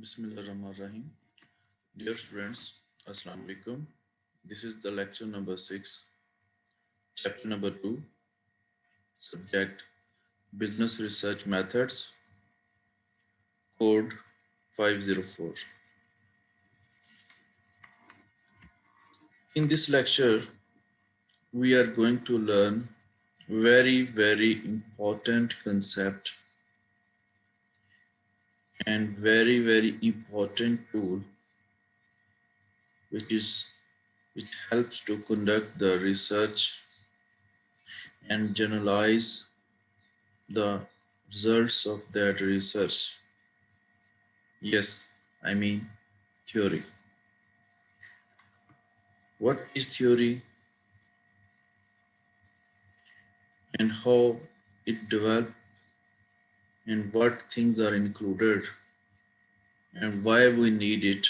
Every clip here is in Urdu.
Bismillahirrahmanirrahim. Dear students, Assalamu alaikum. This is the lecture number 6, chapter number 2, subject Business Research Methods, code 504. In this lecture, we are going to learn very important concept and very important tool which helps to conduct the research and generalize the results of that research. Yes, I mean theory. What is theory and how it developed and what things are included and why we need it?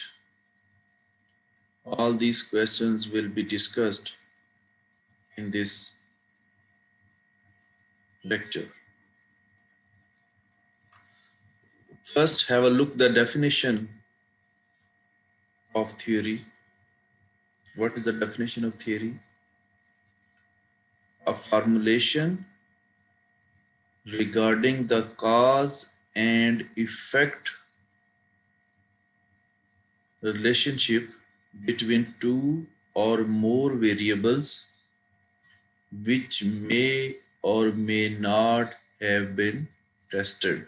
All these questions will be discussed in this lecture. First, have a look at the definition of theory. What is the definition of theory? A formulation regarding the cause and effect relationship between two or more variables which may or may not have been tested.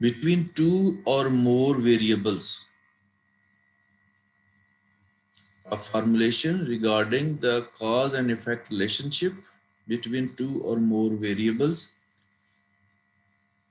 Between two or more variables, a formulation regarding the cause and effect relationship between two or more variables.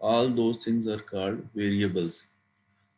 All those things are called variables.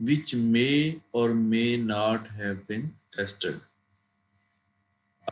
Which may or may not have been tested.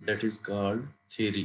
that is called theory.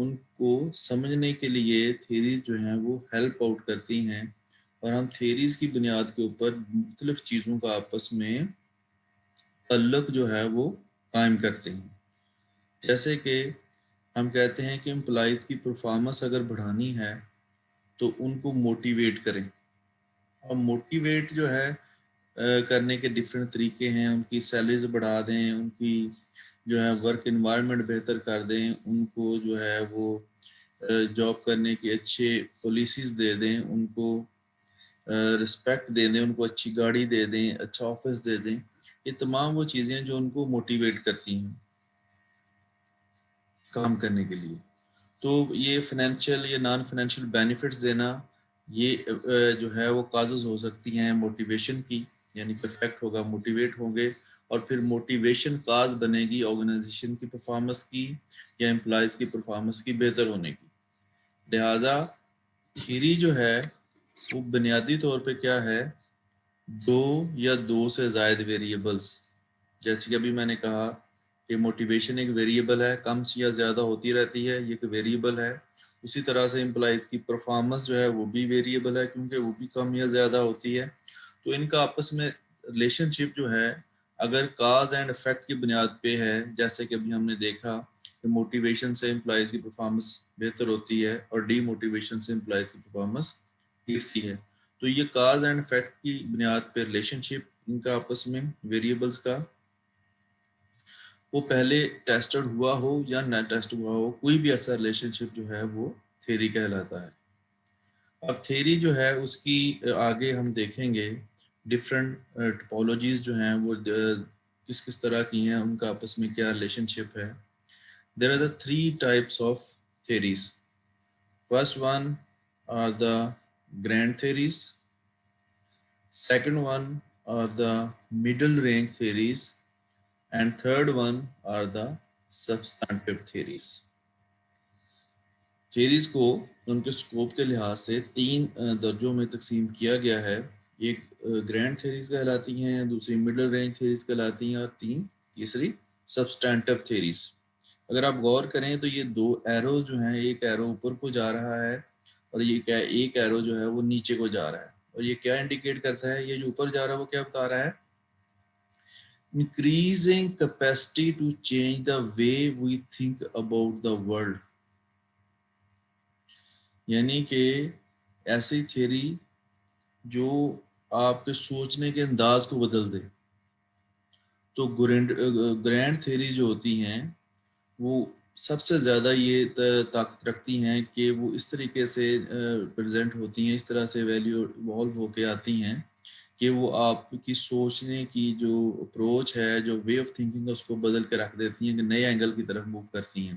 ان کو سمجھنے کے لیے تھیریز جو ہیں وہ ہیلپ آؤٹ کرتی ہیں، اور ہم تھیریز کی بنیاد کے اوپر مختلف چیزوں کا آپس میں تعلق جو ہے وہ قائم کرتے ہیں۔ جیسے کہ ہم کہتے ہیں کہ امپلائیز کی پرفارمنس اگر بڑھانی ہے تو ان کو موٹیویٹ کریں، اور موٹیویٹ جو ہے کرنے کے ڈفرینٹ طریقے ہیں، ان کی سیلریز بڑھا دیں، ان کی جو ہے ورک انوائرمنٹ بہتر کر دیں، ان کو جو ہے وہ جاب کرنے کی اچھے پالیسیز دے دیں، ان کو رسپیکٹ دے دیں، ان کو اچھی گاڑی دے دیں، اچھا آفس دے دیں۔ یہ تمام وہ چیزیں جو ان کو موٹیویٹ کرتی ہیں کام کرنے کے لیے۔ تو یہ فائنینشیل یا نان فائنینشیل بینیفٹس دینا، یہ جو ہے وہ کازز ہو سکتی ہیں موٹیویشن کی، یعنی پرفیکٹ ہوگا، موٹیویٹ ہوں گے، اور پھر موٹیویشن کاز بنے گی آرگنائزیشن کی پرفارمنس کی یا امپلائیز کی پرفارمنس کی بہتر ہونے کی۔ لہٰذا تھیری جو ہے وہ بنیادی طور پہ کیا ہے، دو یا دو سے زائد ویریبلس، جیسے کہ ابھی میں نے کہا کہ موٹیویشن ایک ویریبل ہے، کم یا زیادہ ہوتی رہتی ہے، یہ ایک ویریبل ہے۔ اسی طرح سے امپلائیز کی پرفارمنس جو ہے وہ بھی ویریبل ہے، کیونکہ وہ بھی کم یا زیادہ ہوتی ہے۔ تو ان کا آپس میں ریلیشن شپ جو ہے اگر کاز اینڈ افیکٹ کی بنیاد پہ ہے، جیسے کہ ابھی ہم نے دیکھا کہ موٹیویشن سے امپلائیز کی پرفارمنس بہتر ہوتی ہے اور ڈی موٹیویشن سے امپلائیز کی پرفارمنس گرتی ہے، تو یہ کاز اینڈ افیکٹ کی بنیاد پہ ریلیشن شپ ان کا آپس میں ویریبلس کا، وہ پہلے ٹیسٹڈ ہوا ہو یا نہ ٹیسٹ ہوا ہو، کوئی بھی ایسا ریلیشن شپ جو ہے وہ تھیری کہلاتا ہے۔ اب تھیری جو ہے اس کی آگے ہم دیکھیں گے ڈفرینٹ ٹپولوجیز جو ہیں وہ کس کس طرح کی ہیں، ان کا آپس میں کیا ریلیشن شپ ہے۔ There are the 3 types of theories. First one are the grand theories. Second one are the middle range theories. And third one are the substantive theories. Theories کو ان کے اسکوپ کے لحاظ سے 3 درجوں میں تقسیم کیا گیا ہے۔ ایک گرینڈ تھیریز کہلاتی ہیں، دوسری مڈل رینج تھیریز کہلاتی ہیں، اور تیسری سبسٹینٹیو تھیریز۔ اگر آپ غور کریں تو یہ 2 ایرو جو ہیں، ایک ایرو اوپر کو جا رہا ہے اور یہ ایک ایرو جو ہے وہ نیچے کو جا رہا ہے، اور یہ کیا انڈیکیٹ کرتا ہے، یہ جو اوپر جا رہا ہے وہ کیا بتا رہا ہے، increasing capacity to change the way we think about the world، یعنی کہ ایسی تھیری جو آپ کے سوچنے کے انداز کو بدل دے۔ تو گرینڈ تھیری جو ہوتی ہیں وہ سب سے زیادہ یہ طاقت رکھتی ہیں کہ وہ اس طریقے سے پریزنٹ ہوتی ہیں، اس طرح سے ویلیو ایوالو ہو کے آتی ہیں کہ وہ آپ کی سوچنے کی جو اپروچ ہے، جو وے آف تھنکنگ ہے، اس کو بدل کے رکھ دیتی ہیں، کہ نئے اینگل کی طرف موو کرتی ہیں۔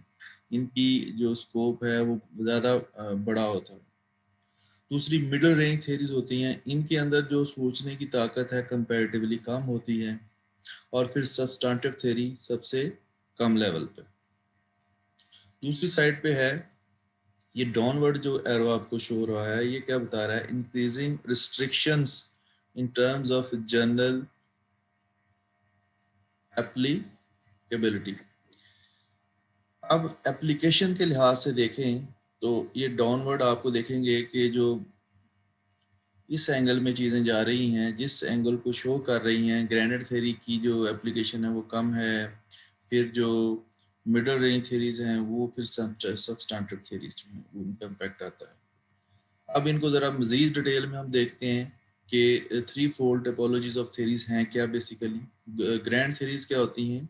ان کی جو اسکوپ ہے وہ زیادہ بڑا ہوتا ہے۔ دوسری مڈل رینج تھیریز ہوتی ہیں، ان کے اندر جو سوچنے کی طاقت ہے کمپیریٹیولی کم ہوتی ہے، اور پھر سبسٹانٹیو تھیری سب سے کم لیول پہ۔ دوسری سائڈ پہ ہے یہ ڈاؤن ورڈ جو ایرو آپ کو شو ہو رہا ہے، یہ کیا بتا رہا ہے، increasing restrictions in terms of general ایپلیکیبلٹی۔ اب ایپلیکیشن کے لحاظ سے دیکھیں تو یہ ڈاؤن ورڈ آپ کو دیکھیں گے کہ جو اس اینگل میں چیزیں جا رہی ہیں، جس اینگل کو شو کر رہی ہیں، گرینڈ تھیری کی جو ایپلیکیشن ہے وہ کم ہے، پھر جو مڈل رینج تھیریز ہیں وہ پھر سبسٹانٹیو تھیریز جو ہیں ان کا امپیکٹ آتا ہے۔ اب ان کو ذرا مزید ڈیٹیل میں ہم دیکھتے ہیں کہ 3 فولڈ ٹپولوجیز آف تھیریز ہیں کیا۔ بیسیکلی گرینڈ تھیریز کیا ہوتی ہیں،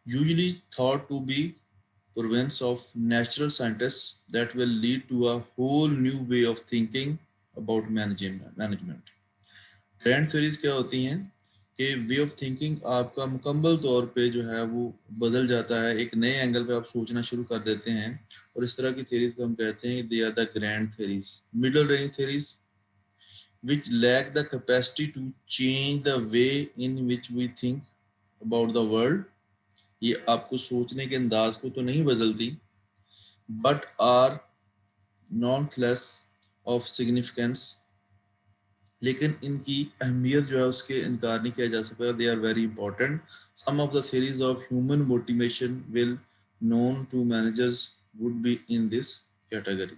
usually thought to be province of natural scientists that will lead to a whole new way of thinking about management. Grand theories کیا ہوتی ہیں کہ وے آف تھنکنگ آپ کا مکمل طور پہ جو ہے وہ بدل جاتا ہے، ایک نئے اینگل پہ آپ سوچنا شروع کر دیتے ہیں، اور اس طرح کی تھیریز کو ہم کہتے ہیں they are the grand theories. middle range theories which lack the capacity to change the way in which we think about the world. یہ آپ کو سوچنے کے انداز کو تو نہیں بدلتی، but are not less of significance, لیکن ان کی اہمیت جو ہے اس کے انکار نہیں کیا جا سکتا۔ They are very important. Some of the theories of human motivation well known to managers would be in this category.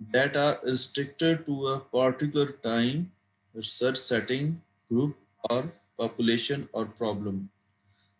That are restricted to a particular time, research setting, group or population or problem.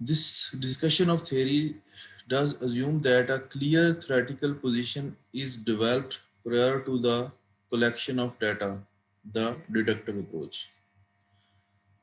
This discussion of theory does assume that a clear theoretical position is developed prior to the collection of data, the deductive approach.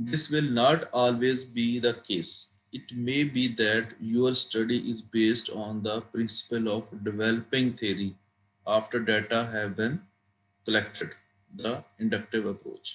This will not always be the case. It may be that your study is based on the principle of developing theory after data have been collected, the inductive approach.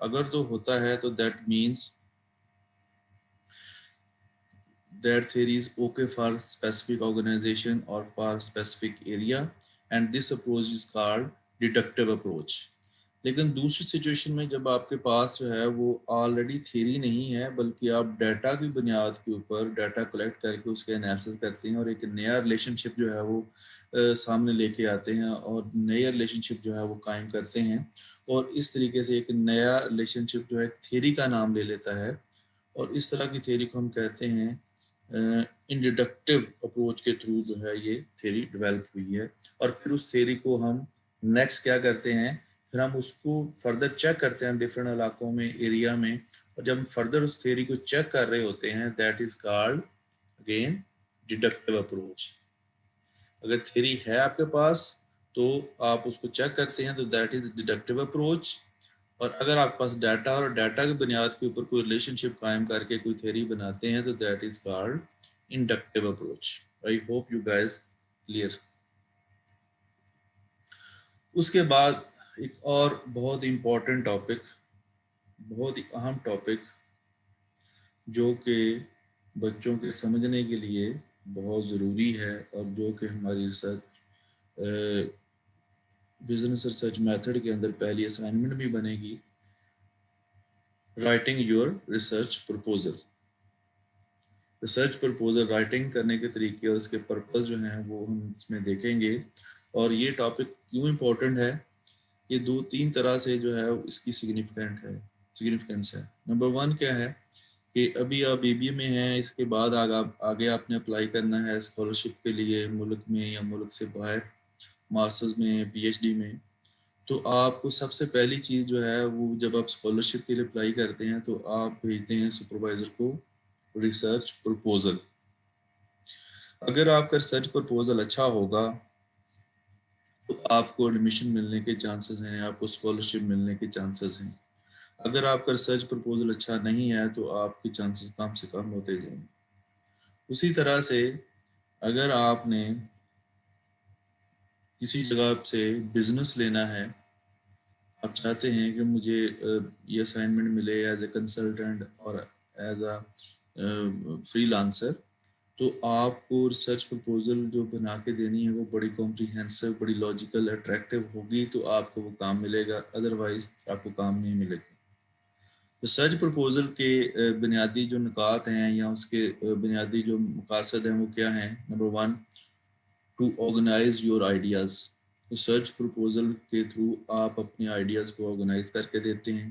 اگر تو ہوتا ہے تو that means that theory is okay for specific organization or for specific area and this approach is called deductive approach. لیکن دوسری سچویشن میں جب آپ کے پاس جو ہے وہ آلریڈی تھیری نہیں ہے بلکہ آپ ڈیٹا کی بنیاد کے اوپر ڈیٹا کلیکٹ کر کے اس کے انالیسس کرتے ہیں اور ایک نیا ریلیشن شپ جو ہے وہ سامنے لے کے آتے ہیں اور نیا ریلیشن شپ جو ہے وہ قائم کرتے ہیں اور اس طریقے سے ایک نیا ریلیشن شپ جو ہے تھیری کا نام لے لیتا ہے اور اس طرح کی تھیری کو ہم کہتے ہیں انڈکٹیو اپروچ کے تھرو جو ہے یہ تھیری ڈیولپ ہوئی ہے اور پھر اس تھیری کو ہم نیکسٹ کیا کرتے ہیں پھر ہم اس کو فردر چیک کرتے ہیں ڈفرینٹ علاقوں میں ایریا میں اور جب ہم فردر اس تھیری کو چیک کر رہے ہوتے ہیں that is called again deductive approach. اگر تھیری ہے آپ کے پاس تو آپ اس کو چیک کرتے ہیں تو دیٹ از ڈیڈکٹیو اپروچ اور اگر آپ کے پاس ڈیٹا اور ڈیٹا کی بنیاد کے اوپر کوئی ریلیشن شپ قائم کر کے کوئی تھیری بناتے ہیں تو that is called inductive approach. I hope you guys clear. اس کے بعد ایک اور بہت امپورٹنٹ ٹاپک بہت ہی اہم ٹاپک جو کہ بچوں کے سمجھنے کے لیے بہت ضروری ہے اور جو کہ ہماری ریسرچ بزنس ریسرچ میتھڈ کے اندر پہلی اسائنمنٹ بھی بنے گی writing your research proposal. Research proposal writing کرنے کے طریقے اور اس کے پرپز جو ہیں وہ ہم اس میں دیکھیں گے اور یہ ٹاپک کیوں امپورٹنٹ ہے یہ 2-3 طرح سے جو ہے اس کی سگنیفیکنس ہے. نمبر 1 کیا ہے کہ ابھی آپ بی بی اے میں ہیں اس کے بعد آگے آپ نے اپلائی کرنا ہے اسکالرشپ کے لیے ملک میں یا ملک سے باہر ماسٹرز میں پی ایچ ڈی میں تو آپ کو سب سے پہلی چیز جو ہے وہ جب آپ اسکالرشپ کے لیے اپلائی کرتے ہیں تو آپ بھیجتے ہیں سپروائزر کو ریسرچ پرپوزل. اگر آپ کا ریسرچ پرپوزل اچھا ہوگا تو آپ کو ایڈمیشن ملنے کے چانسز ہیں آپ کو اسکالرشپ ملنے کے چانسز ہیں. اگر آپ کا ریسرچ پرپوزل اچھا نہیں ہے تو آپ کے چانسز کم سے کم ہوتے جائیں گے. اسی طرح سے اگر آپ نے کسی جگہ سے بزنس لینا ہے آپ چاہتے ہیں کہ مجھے یہ اسائنمنٹ ملے ایز اے کنسلٹنٹ اور ایز اے فری لانسر تو آپ کو ریسرچ پرپوزل جو بنا کے دینی ہے وہ بڑی کمپریہنسو بڑی لاجیکل اٹریکٹیو ہوگی تو آپ کو وہ کام ملے گا ادروائز آپ کو کام نہیں ملے گا. ریسرچ پرپوزل کے بنیادی جو نکات ہیں یا اس کے بنیادی جو مقاصد ہیں وہ کیا ہیں. Number 1 to organise your ideas. Research proposal کے تھرو آپ اپنے آئیڈیاز کو آرگنائز کر کے دیتے ہیں.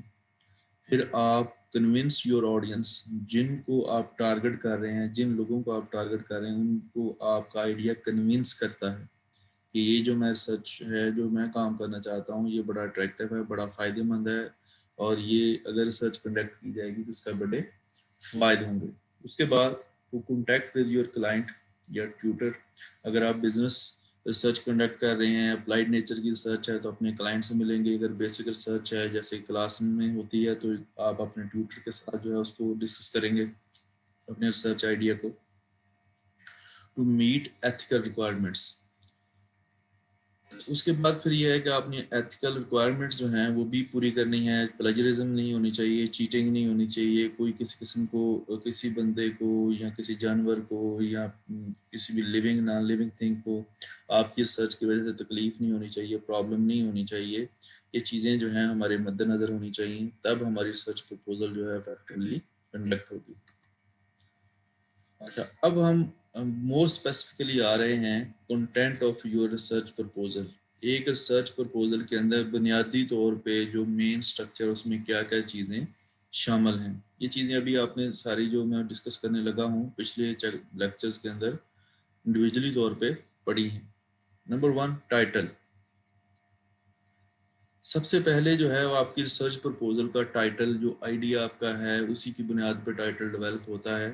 پھر آپ کنونس یور آڈینس جن کو آپ ٹارگٹ کر رہے ہیں جن لوگوں کو آپ ٹارگٹ کر رہے ہیں ان کو آپ کا آئیڈیا کنونس کرتا ہے کہ یہ جو میں ریسرچ ہے جو میں کام کرنا چاہتا ہوں یہ بڑا اٹریکٹیو ہے بڑا فائدہ مند ہے اور یہ اگر ریسرچ کنڈکٹ کی جائے گی تو اس کا بڑے فائدے ہوں گے. اس کے بعد وہ کانٹیکٹ ود یور کلائنٹ یا ٹیوٹر. اگر آپ بزنس ریسرچ کنڈکٹ کر رہے ہیں اپلائیڈ نیچر کی ریسرچ ہے تو اپنے کلائنٹ سے ملیں گے. اگر بیسک ریسرچ ہے جیسے کلاس میں ہوتی ہے تو آپ اپنے ٹیوٹر کے ساتھ جو ہے اس کو ڈسکس کریں گے اپنے ریسرچ آئیڈیا کو. To meet ethical requirements. اس کے بعد پھر یہ ہے کہ آپ نے ایتھیکل ریکوائرمنٹس جو ہیں وہ بھی پوری کرنی ہے. پلیجرزم نہیں ہونی چاہیے چیٹنگ نہیں ہونی چاہیے کوئی کسی قسم کو کسی بندے کو یا کسی جانور کو یا کسی بھی لیونگ نان لیونگ تھنگ کو آپ کی ریسرچ کی وجہ سے تکلیف نہیں ہونی چاہیے پرابلم نہیں ہونی چاہیے. یہ چیزیں جو ہیں ہمارے مد نظر ہونی چاہیے تب ہماری ریسرچ پرپوزل جو ہے افیکٹولی کنڈکٹ ہوگی. اچھا اب ہم مور اسپیسیفکلی آ رہے ہیں content of your research proposal. ایک ریسرچ پرپوزل کے اندر بنیادی طور پہ جو مین سٹرکچر اس میں کیا کیا چیزیں شامل ہیں. یہ چیزیں ابھی آپ نے ساری جو میں ڈسکس کرنے لگا ہوں پچھلے لیکچرز کے اندر انڈیویجولی طور پہ پڑھی ہیں. Number 1 title. سب سے پہلے جو ہے وہ آپ کی ریسرچ پرپوزل کا ٹائٹل جو آئیڈیا آپ کا ہے اسی کی بنیاد پہ ٹائٹل ڈیولپ ہوتا ہے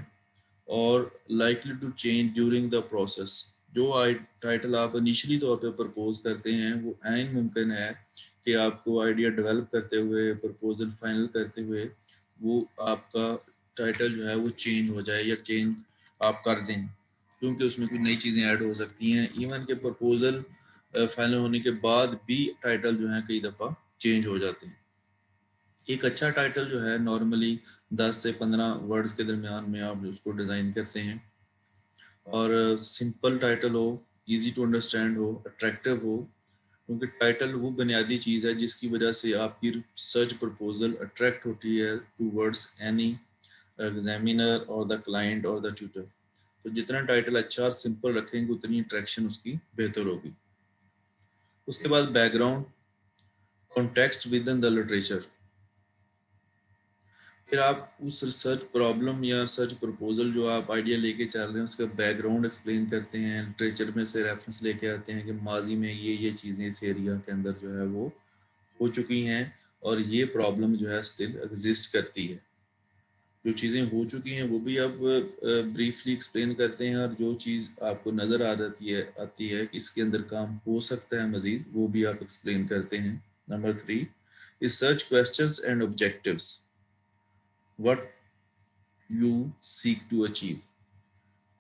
اور likely to change during the process. جو ٹائٹل آپ انیشلی طور پہ پرپوز کرتے ہیں وہ عین ممکن ہے کہ آپ کو آئیڈیا ڈیولپ کرتے ہوئے پرپوزل فائنل کرتے ہوئے وہ آپ کا ٹائٹل جو ہے وہ چینج ہو جائے یا چینج آپ کر دیں کیونکہ اس میں کوئی نئی چیزیں ایڈ ہو سکتی ہیں. ایون کہ پرپوزل فائنل ہونے کے بعد بھی ٹائٹل جو ہیں کئی دفعہ چینج ہو جاتے ہیں. ایک اچھا ٹائٹل جو ہے نارملی 10 سے 15 ورڈز کے درمیان میں آپ اس کو ڈیزائن کرتے ہیں، اور سمپل ٹائٹل ہو، ایزی ٹو انڈرسٹینڈ ہو، اٹریکٹیو ہو، کیونکہ ٹائٹل وہ بنیادی چیز ہے جس کی وجہ سے آپ کی سرچ پرپوزل اٹریکٹ ہوتی ہے ٹو ورڈز اینی ایگزامینر اور دا کلائنٹ اور دا ٹیوٹر. تو جتنا ٹائٹل اچھا اور سمپل رکھیں گے اتنی اٹریکشن اس کی بہتر ہوگی. اس کے بعد back ground context with in the literature. پھر آپ اس ریسرچ پرابلم یا ریسرچ پرپوزل جو آپ آئیڈیا لے کے چل رہے ہیں اس کا بیک گراؤنڈ ایکسپلین کرتے ہیں، لٹریچر میں سے ریفرنس لے کے آتے ہیں کہ ماضی میں یہ چیزیں اس ایریا کے اندر جو ہے وہ ہو چکی ہیں اور یہ پرابلم جو ہے اسٹل ایگزسٹ کرتی ہے. جو چیزیں ہو چکی ہیں وہ بھی آپ بریفلی ایکسپلین کرتے ہیں، اور جو چیز آپ کو نظر آتی ہے کہ اس کے اندر کام ہو سکتا ہے مزید، وہ بھی آپ ایکسپلین کرتے ہیں. Number 3 research questions and objectives. what you seek to achieve.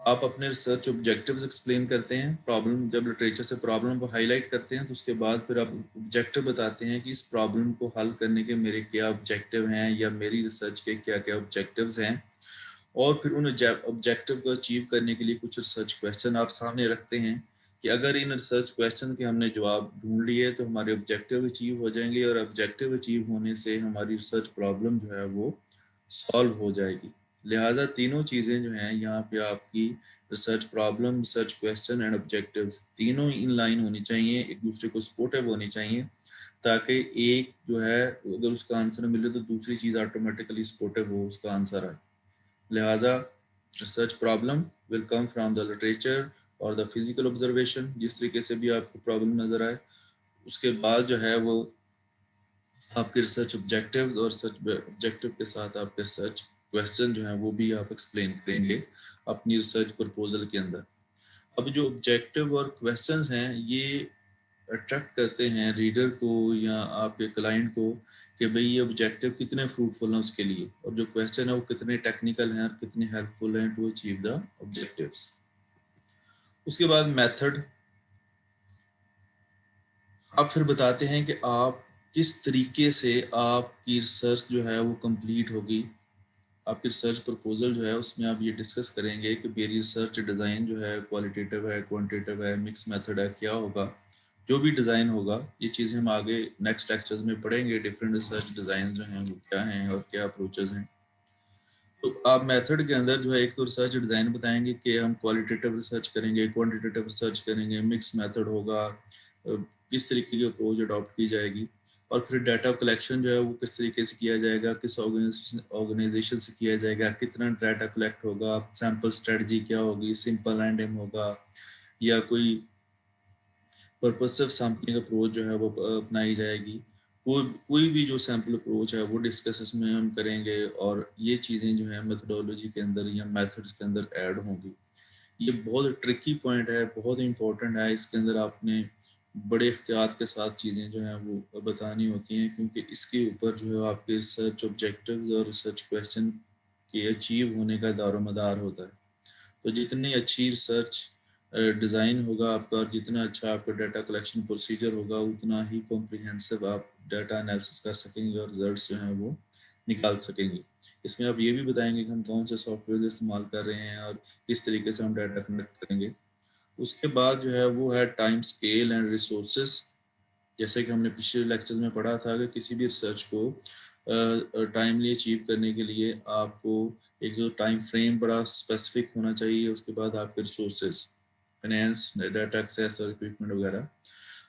آپ اپنے ریسرچ آبجیکٹیوز ایکسپلین کرتے ہیں. پرابلم جب لٹریچر سے پرابلم کو ہائی لائٹ کرتے ہیں تو اس کے بعد پھر آپ آبجیکٹیو بتاتے ہیں کہ اس پرابلم کو حل کرنے کے میرے کیا آبجیکٹیو ہیں یا میری ریسرچ کے کیا کیا آبجیکٹیوز ہیں، اور پھر ان آبجیکٹیو کو اچیو کرنے کے لیے کچھ ریسرچ کویسچن آپ سامنے رکھتے ہیں کہ اگر ان ریسرچ کویسچن کے ہم نے جواب ڈھونڈ لیے تو ہمارے آبجیکٹیو اچیو ہو جائیں گے، اور آبجیکٹیو اچیو ہونے سے ہماری ریسرچ پرابلم جو ہے وہ سالو ہو جائے گی. لہٰذا تینوں چیزیں جو ہیں یہاں پہ آپ کی research problem, research question and objectives تینوں ان لائن ہونی چاہیے، ایک دوسرے کو سپورٹیو ہونی چاہیے، تاکہ ایک جو ہے اگر اس کا آنسر ملے تو دوسری چیز آٹومیٹیکلی سپورٹیو ہو اس کا آنسر آئے. لہٰذا research problem will come from the literature اور دا فزیکل آبزرویشن، جس طریقے سے بھی آپ کو پرابلم نظر آئے. اس کے بعد جو ہے وہ آپ کے ریسرچ آبجیکٹیوز، اور ریسرچ آبجیکٹیو کے ساتھ آپ کے ریسرچ کویسچن جو ہیں وہ بھی آپ ایکسپلین کریں گے اپنی ریسرچ پرپوزل کے اندر. اب جو آبجیکٹیو اور کویسچنز ہیں یہ اٹریکٹ کرتے ہیں ریڈر کو یا آپ کے کلائنٹ کو کہ بھئی یہ آبجیکٹیو کتنے فروٹفل ہیں اس کے لیے، اور جو کویسچن ہے وہ کتنے ٹیکنیکل ہیں اور کتنے ہیلپ فل ہیں ٹو اچیو دا آبجیکٹیوز. اس کے بعد میتھڈ. آپ پھر بتاتے ہیں کہ آپ کس طریقے سے آپ کی ریسرچ جو ہے وہ کمپلیٹ ہوگی. آپ کی ریسرچ پرپوزل جو ہے اس میں آپ یہ ڈسکس کریں گے کہ میری ریسرچ ڈیزائن جو ہے کوالٹیٹیو ہے، کوانٹیٹیو ہے، مکس میتھڈ ہے، کیا ہوگا. جو بھی ڈیزائن ہوگا یہ چیزیں ہم آگے نیکسٹ لیکچرز میں پڑھیں گے، ڈفرینٹ ریسرچ ڈیزائن جو ہیں وہ کیا ہیں اور کیا اپروچز ہیں. تو آپ میتھڈ کے اندر جو ہے ایک تو ریسرچ ڈیزائن بتائیں گے کہ ہم کوالٹیٹیو ریسرچ کریں گے، کوانٹیٹیو ریسرچ کریں گے، مکس میتھڈ ہوگا، کس طریقے کی اپروچ اڈاپٹ کی جائے گی، اور پھر ڈیٹا کلیکشن جو ہے وہ کس طریقے سے کیا جائے گا، کس آرگنائزیشن سے کیا جائے گا، کتنا ڈیٹا کلیکٹ ہوگا، سیمپل اسٹریٹجی کیا ہوگی، سمپل رینڈم ہوگا یا کوئی پرپسو سیمپلنگ اپروچ جو ہے وہ اپنائی جائے گی. کوئی بھی جو سیمپل اپروچ ہے وہ ڈسکس اس میں ہم کریں گے، اور یہ چیزیں جو ہیں میتھڈولوجی کے اندر یا میتھڈس کے اندر ایڈ ہوں گی. یہ بہت ٹرکی پوائنٹ ہے، بہت امپورٹنٹ ہے. اس کے اندر آپ نے بڑے احتیاط کے ساتھ چیزیں جو ہیں وہ بتانی ہوتی ہیں، کیونکہ اس کے اوپر جو ہے آپ کے ریسرچ آبجیکٹیوز اور ریسرچ کویسچن کے اچیو ہونے کا دار و مدار ہوتا ہے. تو جتنی اچھی ریسرچ ڈیزائن ہوگا آپ کا، اور جتنا اچھا آپ کا ڈیٹا کلیکشن پروسیجر ہوگا اتنا ہی کمپریہنسو آپ ڈیٹا انالیسس کر سکیں گے اور رزلٹس جو ہیں وہ نکال سکیں گے. اس میں آپ یہ بھی بتائیں گے کہ ہم کون سے سافٹ ویئر استعمال کر رہے ہیں اور کس طریقے سے ہم ڈیٹا کلیکٹ کریں گے. اس کے بعد جو ہے وہ ہے ٹائم اسکیل اینڈ ریسورسز. جیسے کہ ہم نے پچھلے لیکچر میں پڑھا تھا کہ کسی بھی ریسرچ کو ٹائملی اچیو کرنے کے لیے آپ کو ایک جو ٹائم فریم بڑا اسپیسیفک ہونا چاہیے. اس کے بعد آپ کے ریسورسز، فائنینس، ڈیٹا ایکسیس اور اکوپمنٹ وغیرہ.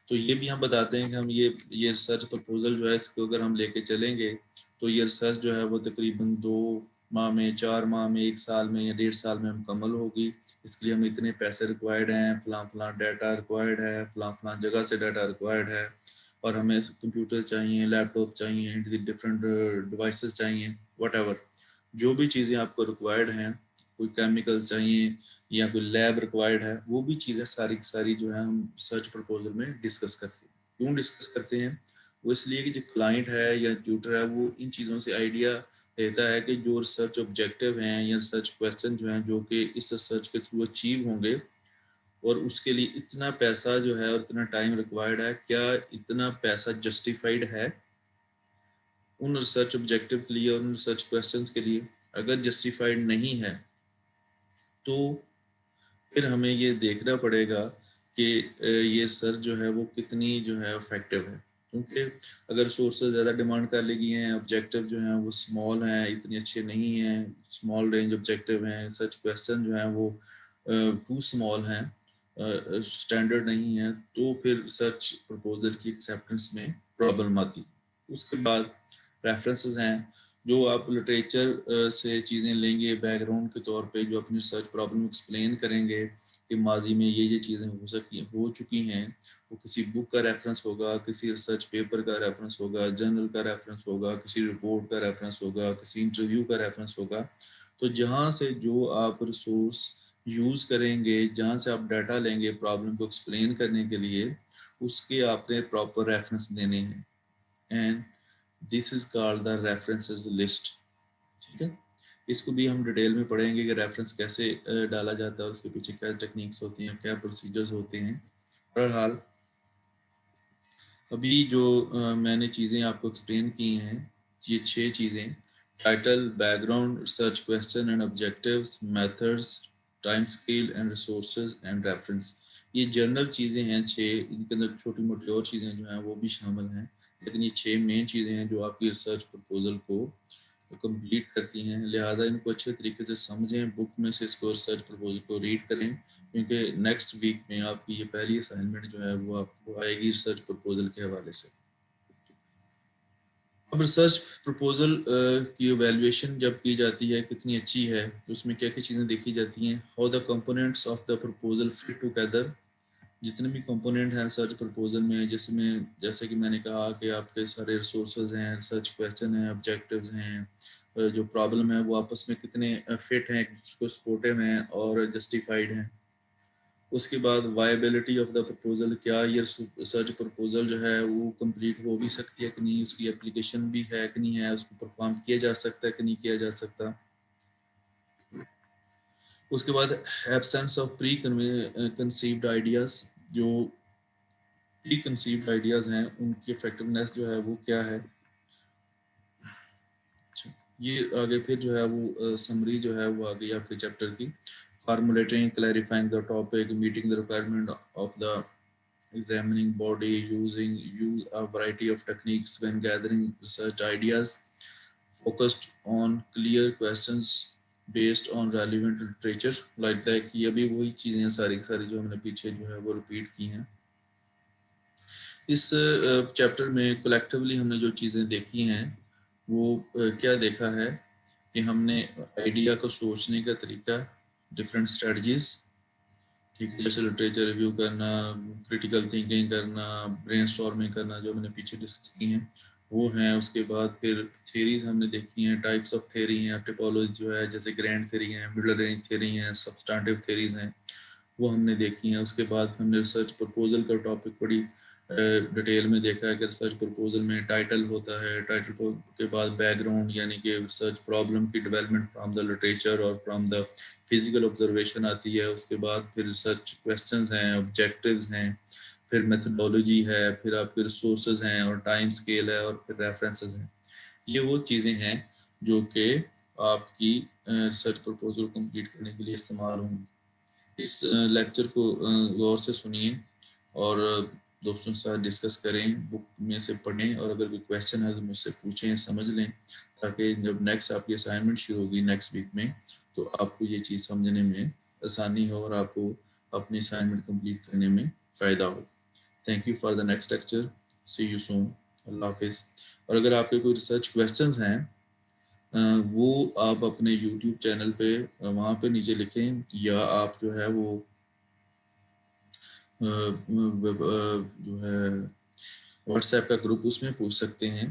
تو یہ بھی ہم بتاتے ہیں کہ ہم یہ ریسرچ پرپوزل جو ہے اس کو اگر ہم لے کے چلیں گے تو یہ ریسرچ جو ہے وہ تقریباً 2 ماہ میں، 4 ماہ میں، 1 سال میں یا 1.5 سال میں مکمل ہوگی. اس کے لیے ہمیں اتنے پیسے ریکوائرڈ ہیں، فلاں ڈیٹا ریکوائرڈ ہے، فلاں جگہ سے ڈیٹا ریکوائرڈ ہے، اور ہمیں کمپیوٹر چاہیے، لیپ ٹاپ چاہیے، ڈفرینٹ ڈیوائسز چاہیے، واٹ ایور جو بھی چیزیں آپ کو ریکوائرڈ ہیں، کوئی کیمیکلز چاہیے یا کوئی لیب ریکوائرڈ ہے، وہ بھی چیزیں ساری کی ساری جو ہے ہم ریسرچ پرپوزل میں ڈسکس کرتے ہیں. کیوں ڈسکس کرتے ہیں؟ وہ اس لیے کہ جو کلائنٹ ہے یا ٹیوٹر ہے وہ ان چیزوں سے آئیڈیا لیتا ہے کہ جو ریسرچ آبجیکٹیو ہیں یا ریسرچ کویسچن جو ہیں جو کہ اس ریسرچ کے تھرو اچیو ہوں گے، اور اس کے لیے اتنا پیسہ جو ہے اور اتنا ٹائم ریکوائرڈ ہے، کیا اتنا پیسہ جسٹیفائڈ ہے. ان ریسرچ آبجیکٹیو کے لیے اور ان ریسرچ کویسچنس کے لیے اگر جسٹیفائڈ نہیں ہے تو پھر ہمیں یہ دیکھنا پڑے گا کہ یہ ریسرچ جو ہے وہ کتنی جو ہے افیکٹو ہے، کیونکہ اگر سورسز زیادہ ڈیمانڈ کر لی گئی ہیں، آبجیکٹیو جو ہیں وہ اسمال ہیں، اتنے اچھے نہیں ہیں، اسمال رینج آبجیکٹیو ہیں، سچ کویسچن جو ہیں وہ ٹو اسمال ہیں، اسٹینڈرڈ نہیں ہیں، تو پھر ریسرچ پرپوزل کی ایکسیپٹنس میں پرابلم آتی۔ اس کے بعد ریفرنسز ہیں، جو آپ لٹریچر سے چیزیں لیں گے بیک گراؤنڈ کے طور پہ، جو اپنی ریسرچ پرابلم ایکسپلین کریں گے کہ ماضی میں یہ چیزیں ہو چکی ہیں، وہ کسی بک کا ریفرنس ہوگا، کسی ریسرچ پیپر کا ریفرنس ہوگا، جرنل کا ریفرنس ہوگا، کسی رپورٹ کا ریفرنس ہوگا، کسی انٹرویو کا ریفرنس ہوگا۔ تو جہاں سے جو آپ ریسورس یوز کریں گے، جہاں سے آپ ڈیٹا لیں گے پرابلم کو ایکسپلین کرنے کے لیے، اس کے آپ نے پراپر ریفرنس دینے ہیں، and this is called the references list. ٹھیک ہے، اس کو بھی ہم ڈیٹیل میں پڑھیں گے کہ ریفرنس کیسے ڈالا جاتا ہے، اس کے پیچھے کیا ٹیکنیکس ہوتی ہیں، کیا پروسیجرز ہوتے ہیں۔ بہرحال ابھی جو میں نے چیزیں آپ کو ایکسپلین کی ہیں، یہ 6 چیزیں: title, back ground, research question and objectives, methods, time scale and resources and reference, یہ جنرل چیزیں ہیں 6۔ ان کے اندر چھوٹی موٹی اور چیزیں جو ہیں وہ بھی شامل ہیں، لیکن یہ 6 مین چیزیں ہیں جو آپ کی ریسرچ پرپوزل کو کمپلیٹ کرتی ہیں۔ لہٰذا ان کو اچھے طریقے سے سمجھیں، بک میں سے اس کو ریسرچ پرپوزل کو ریڈ کریں، کیونکہ نیکسٹ ویک میں آپ کی یہ پہلی اسائنمنٹ جو ہے وہ آپ کو آئے گی ریسرچ پرپوزل کے حوالے سے۔ اب ریسرچ پرپوزل کی ایویلویشن جب کی جاتی ہے کتنی اچھی ہے، تو اس میں کیا کیا چیزیں دیکھی جاتی ہیں؟ How the components of the proposal fit together, جتنے بھی کمپوننٹ ہیں ریسرچ پرپوزل میں، جیسے کہ میں نے کہا کہ آپ کے سارے ریسورسز ہیں، ریسرچ کویسچن ہیں، آبجیکٹیوز ہیں، جو پرابلم ہے وہ آپس میں کتنے فٹ ہیں، اس کو سپورٹیو ہیں اور جسٹیفائڈ ہیں۔ اس کے بعد وائبلٹی آف دا پرپوزل، کیا یہ ریسرچ پرپوزل جو ہے وہ کمپلیٹ ہو بھی سکتی ہے کہ نہیں، اس کی اپلیکیشن بھی ہے کہ نہیں ہے، اس کو پرفارم کیا جا سکتا ہے کہ نہیں کیا جا سکتا۔ اس کے بعد absence of preconceived ideas, جو پری کنسیوڈ آئیڈیاز ہیں ان کی افیکٹونیس جو ہے وہ کیا ہے۔ یہ آگے پھر جو ہے وہ سمری جو ہے وہ آگے آپ کے چیپٹر کی، formulating, clarifying the topic, meeting the requirement of the examining body, use a variety of techniques when gathering research ideas, focused on clear questions based on relevant literature. like that کہ ابھی وہی چیزیں ساری جو ہم نے پیچھے جو ہے وہ ریپیٹ کی ہیں۔ اس چیپٹر میں کلیکٹیولی ہم نے جو چیزیں دیکھی ہیں وہ کیا دیکھا ہے کہ ہم نے آئیڈیا کو سوچنے کا طریقہ، ڈفرینٹ اسٹریٹجیز، ٹھیک ہے، جیسے لٹریچر ریویو کرنا، کریٹیکل تھنکنگ کرنا، برین اسٹارمنگ کرنا، جو ہم نے پیچھے ڈسکس کی ہیں وہ ہیں۔ اس کے بعد پھر تھیریز ہم نے دیکھی ہیں، ٹائپس آف تھیری ہیں، ٹپولوجی جو ہے جیسے گرینڈ تھیری ہیں، مڈل رینج تھیری ہیں، سبسٹانٹیو تھیریز ہیں، وہ ہم نے دیکھی ہیں۔ اس کے بعد ہم نے ریسرچ پرپوزل کا ٹاپک بڑی ڈیٹیل میں دیکھا ہے کہ ریسرچ پرپوزل میں ٹائٹل ہوتا ہے، ٹائٹل کے بعد بیک گراؤنڈ یعنی کہ ریسرچ پرابلم کی ڈیولپمنٹ فرام دا لٹریچر اور فرام دا فزیکل آبزرویشن آتی ہے۔ اس کے بعد پھر ریسرچ کویسچنز ہیں، آبجیکٹیوز ہیں، پھر میتھڈولوجی ہے، پھر آپ کے ریسورسز ہیں اور ٹائم اسکیل ہے، اور پھر ریفرنسز ہیں۔ یہ وہ چیزیں ہیں جو کہ آپ کی ریسرچ پرپوزل کمپلیٹ کرنے کے لیے استعمال ہوں گی۔ اس لیکچر کو غور سے سنیے اور دوستوں کے ساتھ ڈسکس کریں، بک میں سے پڑھیں، اور اگر کوئی کویسچن ہے تو مجھ سے پوچھیں، سمجھ لیں، تاکہ جب نیکسٹ آپ کی اسائنمنٹ شروع ہوگی نیکسٹ ویک میں تو آپ کو یہ چیز سمجھنے میں آسانی ہو اور آپ کو اپنی اسائنمنٹ کمپلیٹ کرنے میں فائدہ ہو۔ Thank you for the next lecture, see you soon, اللہ حافظ۔ اور اگر آپ کے کوئی ریسرچ کویسچنز ہیں وہ آپ اپنے یوٹیوب چینل پہ وہاں پہ نیچے لکھیں، یا آپ جو ہے وہ جو ہے واٹس ایپ کا گروپ اس میں پوچھ سکتے ہیں۔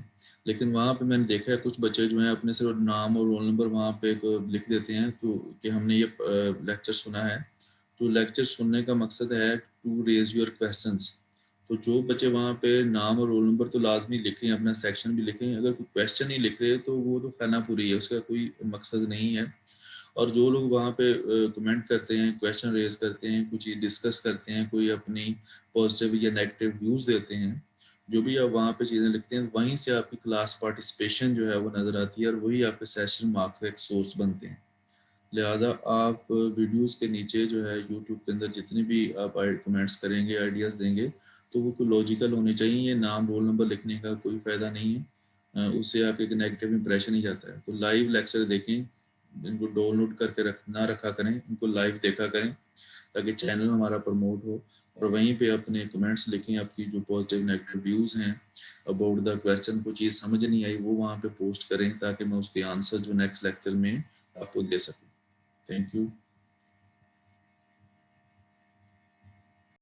لیکن وہاں پہ میں نے دیکھا ہے کچھ بچے جو ہیں اپنے صرف نام اور رول نمبر وہاں پہ لکھ دیتے ہیں تو کہ ہم نے یہ لیکچر سنا ہے۔ تو لیکچر سننے کا مقصد ہے ٹو ریز یور کویسچنس۔ تو جو بچے وہاں پہ نام اور رول نمبر تو لازمی لکھیں، اپنا سیکشن بھی لکھیں، اگر کوئی کویسچن ہی لکھ رہے تو وہ تو خانہ پوری ہے، اس کا کوئی مقصد نہیں ہے۔ اور جو لوگ وہاں پہ کمنٹ کرتے ہیں، کویسچن ریز کرتے ہیں، کچھ ڈسکس کرتے ہیں، کوئی اپنی پازیٹیو یا نیگیٹیو ویوز دیتے ہیں، جو بھی آپ وہاں پہ چیزیں لکھتے ہیں وہیں سے آپ کی کلاس پارٹیسپیشن جو ہے وہ نظر آتی ہے اور وہی آپ کے سیشن مارکس کا ایک سورس بنتے ہیں. لہٰذا آپ ویڈیوز کے نیچے جو ہے یوٹیوب کے اندر جتنے بھی آپ کمنٹس کریں گے آئیڈیاز دیں گے تو وہ کوئی لاجیکل ہونے چاہیے. یہ نام رول نمبر لکھنے کا کوئی فائدہ نہیں ہے، اس سے آپ ایک نیگیٹو امپریشن ہی جاتا ہے. تو لائیو لیکچر دیکھیں، ان کو ڈاؤن لوڈ کر کے نہ رکھا کریں، ان کو لائیو دیکھا کریں تاکہ چینل ہمارا پروموٹ ہو. اور وہیں پہ اپنے کمنٹس لکھیں، آپ کی جو پازیٹیو نیگیٹو ویوز ہیں اباؤٹ دا کویسچن، کو چیز سمجھ نہیں آئی وہ وہاں پہ پوسٹ کریں تاکہ میں اس کے آنسر جو نیکسٹ لیکچر میں آپ کو دے سکوں. Thank you.